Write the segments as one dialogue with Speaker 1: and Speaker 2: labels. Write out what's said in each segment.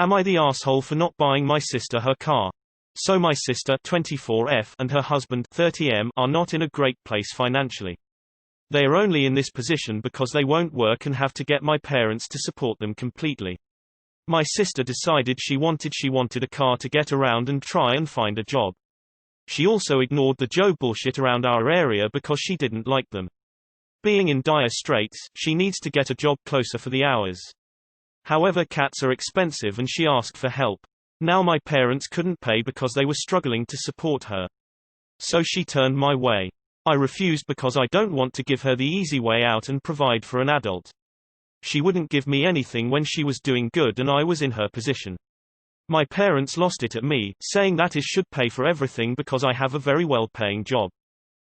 Speaker 1: Am I the asshole for not buying my sister her car? So my sister 24F and her husband 30M are not in a great place financially. They are only in this position because they won't work and have to get my parents to support them completely. My sister decided she wanted a car to get around and try and find a job. She also ignored the Joe bullshit around our area because she didn't like them. Being in dire straits, she needs to get a job closer for the hours. However, cats are expensive and she asked for help. Now my parents couldn't pay because they were struggling to support her. So she turned my way. I refused because I don't want to give her the easy way out and provide for an adult. She wouldn't give me anything when she was doing good and I was in her position. My parents lost it at me, saying that I should pay for everything because I have a very well-paying job.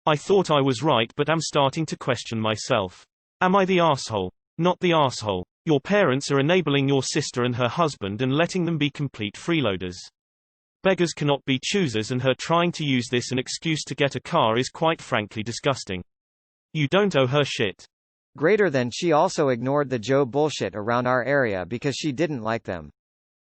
Speaker 1: I thought I was right, but I'm starting to question myself. Am I the asshole? Not the asshole. Your parents are enabling your sister and her husband and letting them be complete freeloaders. Beggars cannot be choosers, and her trying to use this an excuse to get a car is quite frankly disgusting. You don't owe her shit.
Speaker 2: Greater than she also ignored the Joe bullshit around our area because she didn't like them.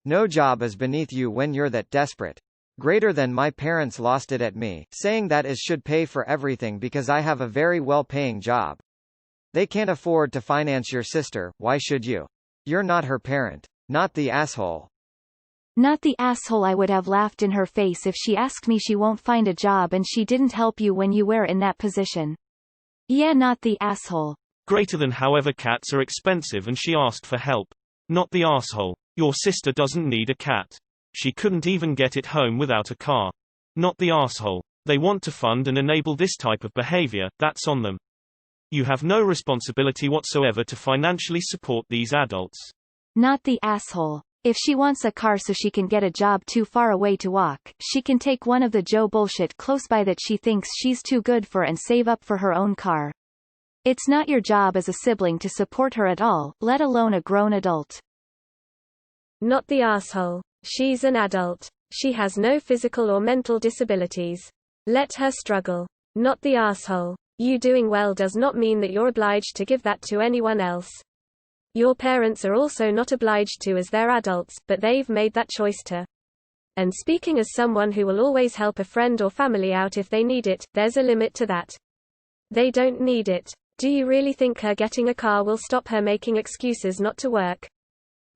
Speaker 2: No job is beneath you when you're that desperate. Greater than my parents lost it at me, saying that I should pay for everything because I have a very well-paying job. They can't afford to finance your sister, why should you? You're not her parent. Not the asshole.
Speaker 3: Not the asshole. I would have laughed in her face if she asked me she won't find a job and she didn't help you when you were in that position. Yeah, not the asshole.
Speaker 1: Greater than however, cats are expensive and she asked for help. Not the asshole. Your sister doesn't need a cat. She couldn't even get it home without a car. Not the asshole. They want to fund and enable this type of behavior, that's on them. You have no responsibility whatsoever to financially support these adults.
Speaker 3: Not the asshole. If she wants a car so she can get a job too far away to walk, she can take one of the Joe bullshit close by that she thinks she's too good for and save up for her own car. It's not your job as a sibling to support her at all, let alone a grown adult.
Speaker 4: Not the asshole. She's an adult. She has no physical or mental disabilities. Let her struggle. Not the asshole. You doing well does not mean that you're obliged to give that to anyone else. Your parents are also not obliged to as they're adults, but they've made that choice to. And speaking as someone who will always help a friend or family out if they need it, there's a limit to that. They don't need it. Do you really think her getting a car will stop her making excuses not to work?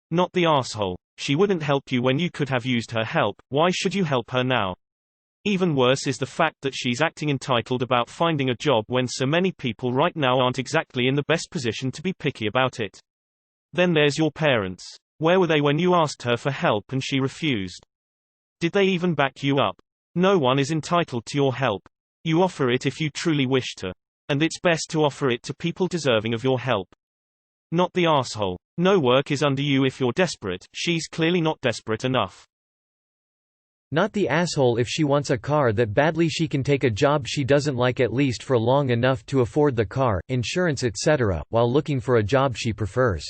Speaker 1: Not the asshole. She wouldn't help you when you could have used her help, why should you help her now? Even worse is the fact that she's acting entitled about finding a job when so many people right now aren't exactly in the best position to be picky about it. Then there's your parents. Where were they when you asked her for help and she refused? Did they even back you up? No one is entitled to your help. You offer it if you truly wish to. And it's best to offer it to people deserving of your help. Not the asshole. No work is under you if you're desperate, she's clearly not desperate enough.
Speaker 5: Not the asshole. If she wants a car that badly, she can take a job she doesn't like at least for long enough to afford the car, insurance etc., while looking for a job she prefers.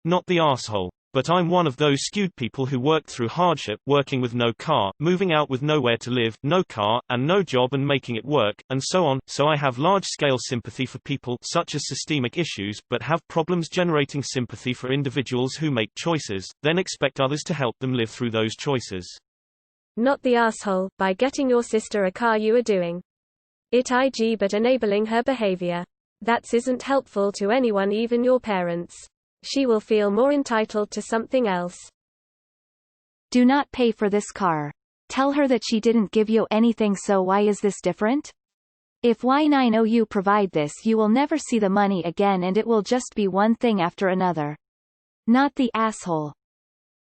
Speaker 1: Not the asshole. But I'm one of those skewed people who worked through hardship, working with no car, moving out with nowhere to live, no car, and no job and making it work, and so on, so I have large-scale sympathy for people such as systemic issues, but have problems generating sympathy for individuals who make choices, then expect others to help them live through those choices.
Speaker 4: Not the asshole. By getting your sister a car you are doing it IG but enabling her behavior. That isn't helpful to anyone, even your parents. She will feel more entitled to something else.
Speaker 3: Do not pay for this car. Tell her that she didn't give you anything, so why is this different? If Y9O you provide this, you will never see the money again and it will just be one thing after another. Not the asshole.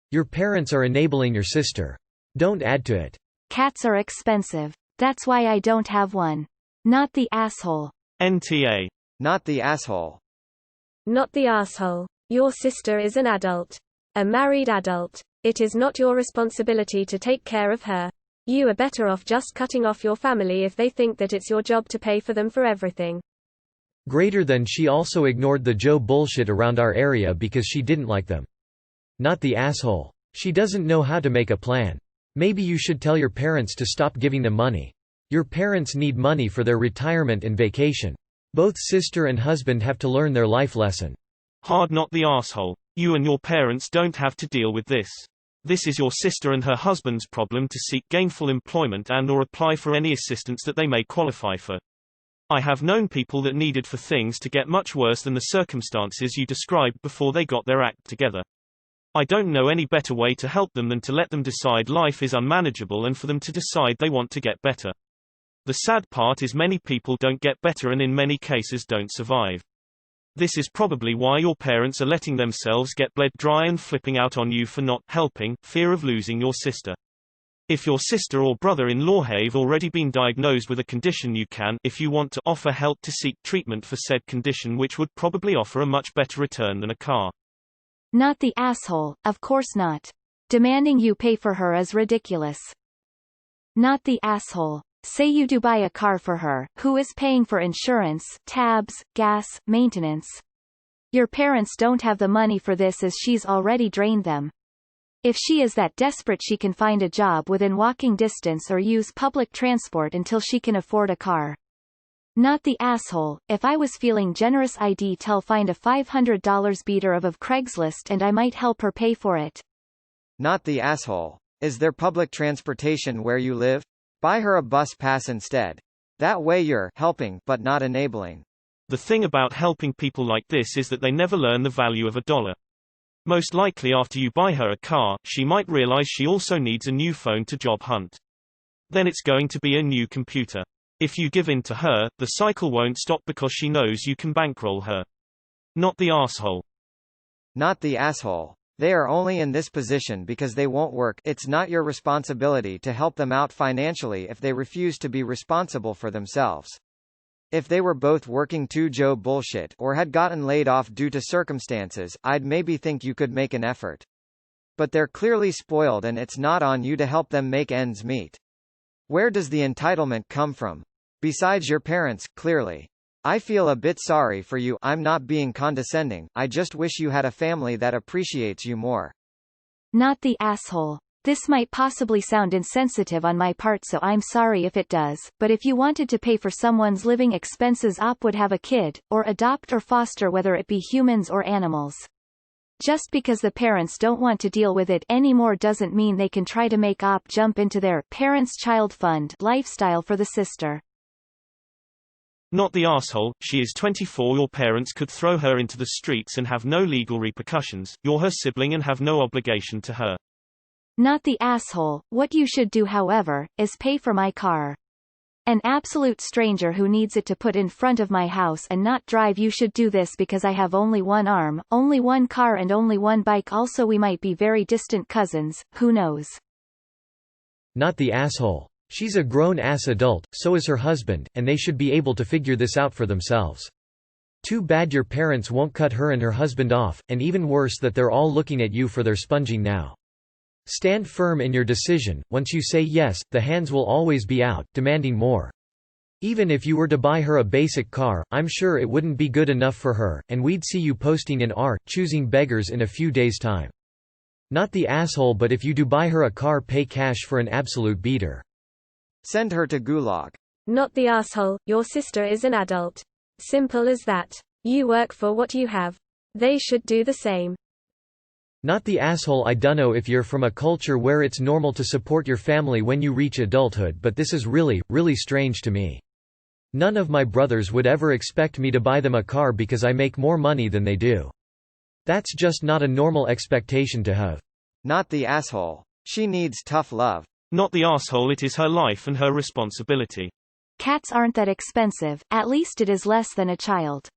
Speaker 5: Your parents are enabling your sister. Don't add to it.
Speaker 3: Cats are expensive. That's why I don't have one. Not the asshole.
Speaker 1: NTA.
Speaker 2: Not the asshole.
Speaker 4: Not the asshole. Your sister is an adult. A married adult. It is not your responsibility to take care of her. You are better off just cutting off your family if they think that it's your job to pay for them for everything.
Speaker 5: Greater than she also ignored the Joe bullshit around our area because she didn't like them. Not the asshole. She doesn't know how to make a plan. Maybe you should tell your parents to stop giving them money. Your parents need money for their retirement and vacation. Both sister and husband have to learn their life lesson.
Speaker 1: Hard. Not the asshole. You and your parents don't have to deal with this. This is your sister and her husband's problem to seek gainful employment and/or apply for any assistance that they may qualify for. I have known people that needed for things to get much worse than the circumstances you described before they got their act together. I don't know any better way to help them than to let them decide life is unmanageable and for them to decide they want to get better. The sad part is many people don't get better and in many cases don't survive. This is probably why your parents are letting themselves get bled dry and flipping out on you for not helping, fear of losing your sister. If your sister or brother-in-law have already been diagnosed with a condition, you can, if you want to, offer help to seek treatment for said condition, which would probably offer a much better return than a car.
Speaker 3: Not the asshole, of course not. Demanding you pay for her is ridiculous. Not the asshole. Say you do buy a car for her, who is paying for insurance, tabs, gas, maintenance. Your parents don't have the money for this as she's already drained them. If she is that desperate, she can find a job within walking distance or use public transport until she can afford a car. Not the asshole. If I was feeling generous, I'd tell find a $500 beater of Craigslist and I might help her pay for it.
Speaker 2: Not the asshole. Is there public transportation where you live? Buy her a bus pass instead. That way you're helping but not enabling.
Speaker 1: The thing about helping people like this is that they never learn the value of a dollar. Most likely after you buy her a car, she might realize she also needs a new phone to job hunt. Then it's going to be a new computer. If you give in to her, the cycle won't stop because she knows you can bankroll her. Not the asshole.
Speaker 2: Not the asshole. They are only in this position because they won't work. It's not your responsibility to help them out financially if they refuse to be responsible for themselves. If they were both working Joe bullshit or had gotten laid off due to circumstances, I'd maybe think you could make an effort. But they're clearly spoiled and it's not on you to help them make ends meet. Where does the entitlement come from? Besides your parents, clearly. I feel a bit sorry for you. I'm not being condescending, I just wish you had a family that appreciates you more.
Speaker 3: Not the asshole. This might possibly sound insensitive on my part, so I'm sorry if it does, but if you wanted to pay for someone's living expenses, op would have a kid, or adopt or foster, whether it be humans or animals. Just because the parents don't want to deal with it anymore doesn't mean they can try to make op jump into their parents' child fund lifestyle for the sister.
Speaker 1: Not the asshole. She is 24. Your parents could throw her into the streets and have no legal repercussions. You're her sibling and have no obligation to her.
Speaker 3: Not the asshole. What you should do, however, is pay for my car. An absolute stranger who needs it to put in front of my house and not drive. You should do this because I have only one arm, only one car and only one bike. Also, we might be very distant cousins, who knows.
Speaker 5: Not the asshole. She's a grown-ass adult, so is her husband, and they should be able to figure this out for themselves. Too bad your parents won't cut her and her husband off, and even worse that they're all looking at you for their sponging now. Stand firm in your decision. Once you say yes, the hands will always be out, demanding more. Even if you were to buy her a basic car, I'm sure it wouldn't be good enough for her, and we'd see you posting in choosing beggars in a few days' time. Not the asshole, but if you do buy her a car, pay cash for an absolute beater.
Speaker 2: Send her to gulag.
Speaker 4: Not the asshole. Your sister is an adult. Simple as that. You work for what you have. They should do the same.
Speaker 5: Not the asshole. I dunno if you're from a culture where it's normal to support your family when you reach adulthood, but this is really, really strange to me. None of my brothers would ever expect me to buy them a car because I make more money than they do. That's just not a normal expectation to have.
Speaker 2: Not the asshole. She needs tough love.
Speaker 1: Not the asshole. It is her life and her responsibility.
Speaker 3: Cats aren't that expensive, at least it is less than a child.